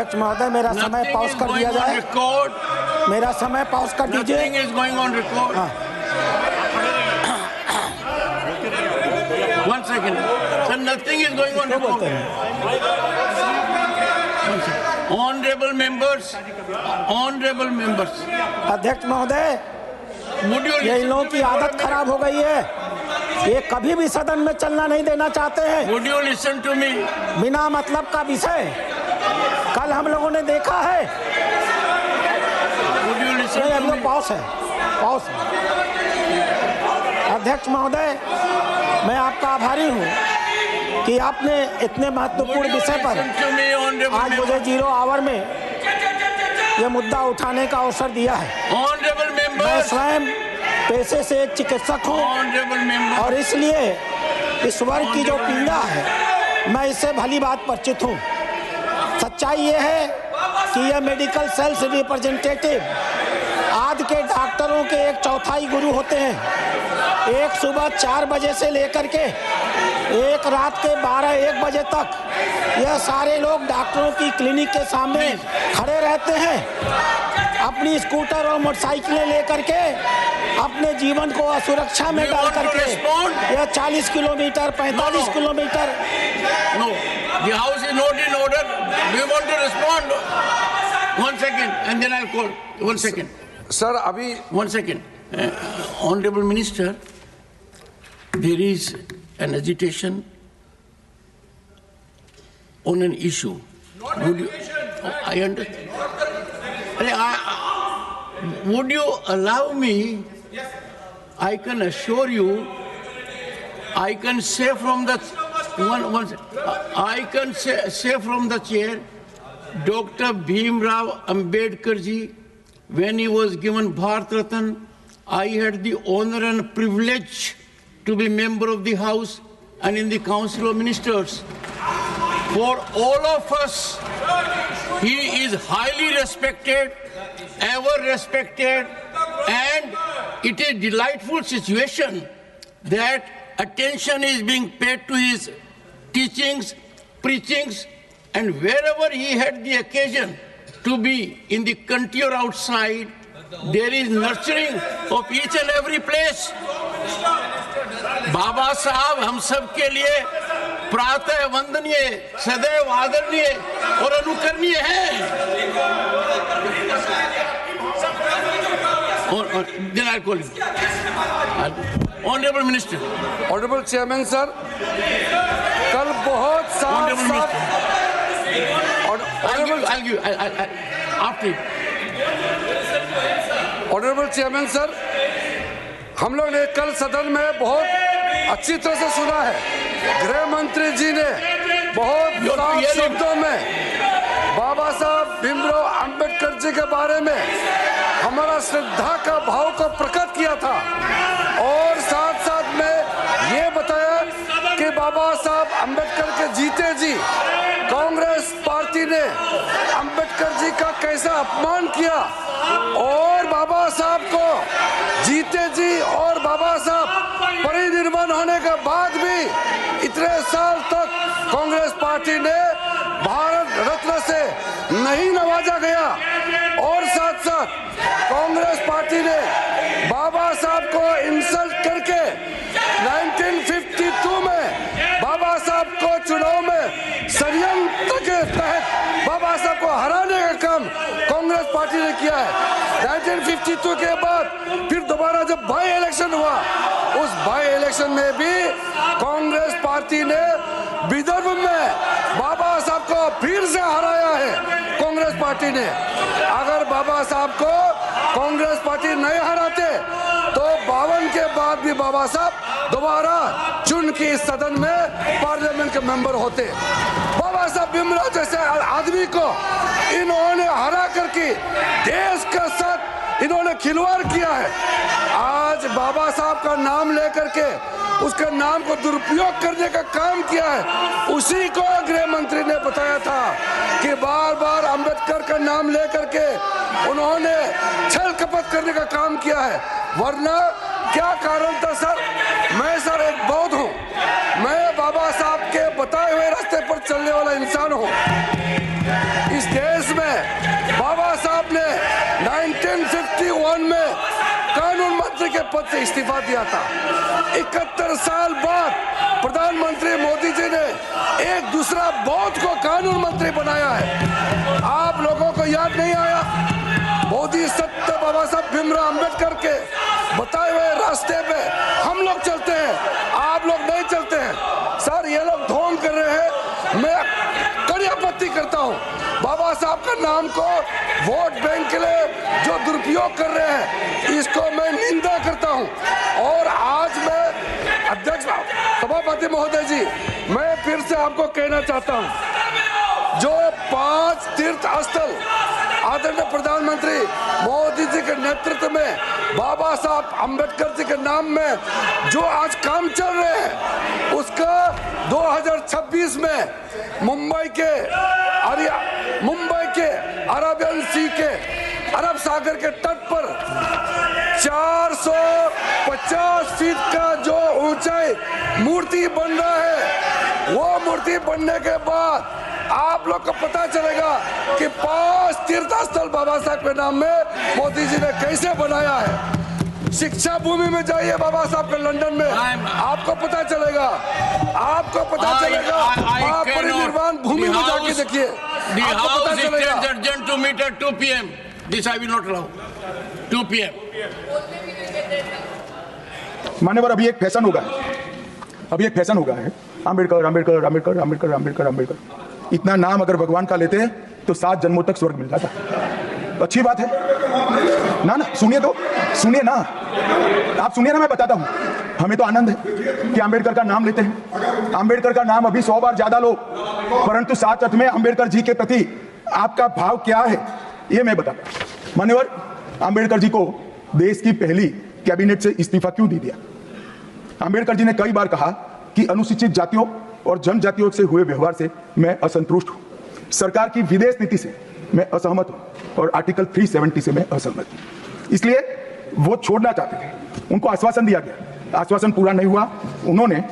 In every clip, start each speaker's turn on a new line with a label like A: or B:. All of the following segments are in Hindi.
A: अध्यक्ष महोदय, मेरा समय पॉज कर दिया जाए। मेरा समय पॉज कर दीजिए।
B: One second. Sir, nothing is going on record. Honorable members.
A: अध्यक्ष महोदय, ये इन लोगों की आदत खराब हो गई है। ये कभी भी सदन में चलना नहीं देना चाहते हैं।
B: Would you listen to me?
A: बिना मतलब का विषय कल हम लोगों ने देखा है।
B: Would you listen to me?
A: Pause है, पॉज। अध्यक्ष महोदय, मैं आपका आभारी हूँ कि आपने इतने महत्वपूर्ण विषय पर आज मुझे 0 आवर में यह मुद्दा उठाने का अवसर दिया है। मैं स्वयं पेशे से एक चिकित्सक हूँ और इसलिए इस वर्ग की जो पीड़ा है मैं इससे भली बात परिचित हूँ। सच्चाई ये है कि यह मेडिकल सेल्स रिप्रेजेंटेटिव आज के डॉक्टरों के 1/4 गुरु होते हैं। एक सुबह 4 बजे से लेकर के एक रात के 12-1 बजे तक यह सारे लोग डॉक्टरों की क्लिनिक के सामने खड़े रहते हैं, अपनी स्कूटर और मोटरसाइकिलें लेकर के अपने जीवन को असुरक्षा में डाल करके यह 40 kilometre 45 kilometre.
B: No, the house is not in order. Do you want to respond? 1 second and then I'll call. 1 second.
C: Sir, अभी
B: 1 second. Honorable Minister, there is an agitation on an issue. Would you, I understand. Would you allow me? I can assure you, I can say from the I can say from the chair, Dr. Bhim Rao Ambedkar ji, when he was given Bharat Ratna, I had the honor and privilege to be member of the House and in the Council of Ministers. For all of us, he is highly respected, ever respected, and it is a delightful situation that attention is being paid to his teachings, preachings, and wherever he had the occasion to be in the country or outside, there is nurturing of each and every place. बाबा साहब हम सब के लिए प्रातः वंदनीय, सदैव आदरणीय और अनुकरणीय हैं। और then I'll call you. Honorable Minister.
C: Honorable Chairman sir, कल बहुत साफ
B: I'll give after.
C: Honorable Chairman sir, हम लोग ने कल सदन में बहुत अच्छी तरह से सुना है। गृह मंत्री जी ने बहुत साफ शब्दों में बाबा साहब भीमराव अंबेडकर जी के बारे में हमारा श्रद्धा का भाव को प्रकट किया था और साथ साथ में ये बताया कि बाबा साहब अंबेडकर के जीते जी कांग्रेस पार्टी ने अंबेडकर जी का कैसा अपमान किया और बाबा साहब को जीते जी और बाबा साहब परिनिर्वाण होने के बाद भी इतने साल तक कांग्रेस पार्टी ने भारत रत्न से नहीं नवाजा गया और साथ साथ कांग्रेस पार्टी ने बाबा साहब को इंसल्ट करके 1952 में बाबा साहब को चुनाव में षड्यंत्र के तहत बाबा साहब को हराने का काम कांग्रेस पार्टी ने किया है। 1952 के बाद फिर दोबारा जब बाई इलेक्शन हुआ, उस बाई इलेक्शन में भी कांग्रेस पार्टी ने विदर्भ में बाबा साहब को फिर से हराया है। कांग्रेस पार्टी ने अगर बाबा साहब को कांग्रेस पार्टी नहीं हराते तो 52 के बाद भी बाबा साहब दोबारा चुन के इस सदन में पार्लियामेंट के मेंबर होते। बाबा साहब भीमराव जैसे आदमी को इन्होंने हरा करके देश के साथ इन्होंने खिलवाड़ किया है। आज बाबा साहब का नाम लेकर के उसके नाम को दुरुपयोग करने का काम किया है। उसी को गृह मंत्री ने बताया था कि बार बार अंबेडकर का नाम लेकर के उन्होंने छल कपट करने का काम किया है। वरना क्या कारण था सर? मैं सर एक बौद्ध हूँ, मैं बाबा साहब के बताए हुए रास्ते पर चलने वाला इंसान हूँ। इस देश प्रधानमंत्री के पद से इस्तीफा दिया था। 71 साल बाद प्रधानमंत्री मोदी जी ने एक दूसरा बौद्ध को कानून मंत्री बनाया है। आप लोगों को याद नहीं आया? मोदी सत्य बाबा साहब भीमराव अम्बेडकर के बताए हुए रास्ते पे हम लोग चलते हैं, आप लोग नहीं चलते हैं। सर ये लोग ढोंग कर रहे हैं, मैं कड़ी आपत्ति करता हूँ। बाबा साहब का नाम को वोट बैंक के लिए जो दुरुपयोग कर रहे हैं, इसको मैं निंदा करता हूँ। और आज मैं अध्यक्ष सभापति महोदय जी, मैं फिर से आपको कहना चाहता हूँ, जो 5 तीर्थ स्थल आदरणीय प्रधानमंत्री मोदी जी के नेतृत्व में बाबा साहब अम्बेडकर जी के नाम में जो आज काम चल रहे हैं, उसका 2026 में मुंबई के अरेबियन सी के अरब सागर के तट पर 450 फीट का जो ऊंचाई मूर्ति बन रहा है, वो मूर्ति बनने के बाद आप लोग को पता चलेगा कि 5 तीर्थ स्थल बाबा साहब के नाम में मोदी जी ने कैसे बनाया है। शिक्षा भूमि में जाइए बाबा साहब के लंदन में, आपको पता चलेगा, आपको पता चलेगा। महापरिनिर्वाण भूमि में जाके देखिए, आपको पता चलेगा।
B: Urgent to meet at 2 p.m. This I will not allow. 2 p.m.
D: मान्यवर, अभी एक फैशन होगा है अम्बेडकर अम्बेडकर अम्बेडकर अम्बेडकर अम्बेडकर अम्बेडकर। इतना नाम अगर भगवान का लेते हैं तो 7 जन्मों तक स्वर्ग मिल जाता। अच्छी बात है ना? सुनिए तो, सुनिए ना, आप सुनिए ना, मैं बताता हूं। हमें तो आनंद है कि अम्बेडकर का नाम लेते हैं। अम्बेडकर का नाम अभी 100 बार ज्यादा लो, परंतु साथ साथ में अम्बेडकर जी के प्रति आपका भाव क्या है ये मैं बताता हूं। मान्यवर, अम्बेडकर जी को देश की पहली कैबिनेट से इस्तीफा क्यों दे दिया? अम्बेडकर जी ने कई बार कहा कि अनुसूचित जातियों और जनजातियों से हुए व्यवहार से मैं असंतुष्ट हूं, सरकार की विदेश नीति से मैं असहमत हूं और आर्टिकल 370 से मैं असहमत हूं, इसलिए वो छोड़ना चाहते थे। उनको आश्वासन दिया गया, आश्वासन पूरा नहीं हुआ, उन्होंने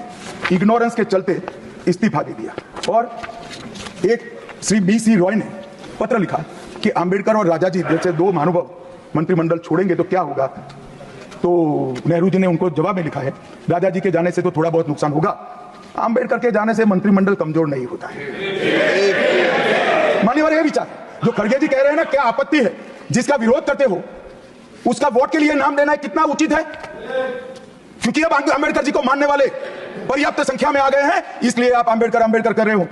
D: इग्नोरेंस के चलते इस्तीफा दे दिया। और एक श्री BC रॉय ने पत्र लिखा कि अम्बेडकर और राजा जी जैसे 2 महानुभाव मंत्रिमंडल छोड़ेंगे तो क्या होगा। तो नेहरू जी ने उनको जवाब में लिखा है, राजा जी के जाने से तो थोड़ा बहुत नुकसान होगा, अम्बेडकर के जाने से मंत्रिमंडल कमजोर नहीं होता है। मान्यवर, ये विचार जो खड़गे जी कह रहे हैं ना, क्या आपत्ति है? जिसका विरोध करते हो उसका वोट के लिए नाम देना कितना उचित है? क्योंकि अब अम्बेडकर जी को मानने वाले पर्याप्त संख्या में आ गए हैं, इसलिए आप अम्बेडकर अम्बेडकर कर रहे हो।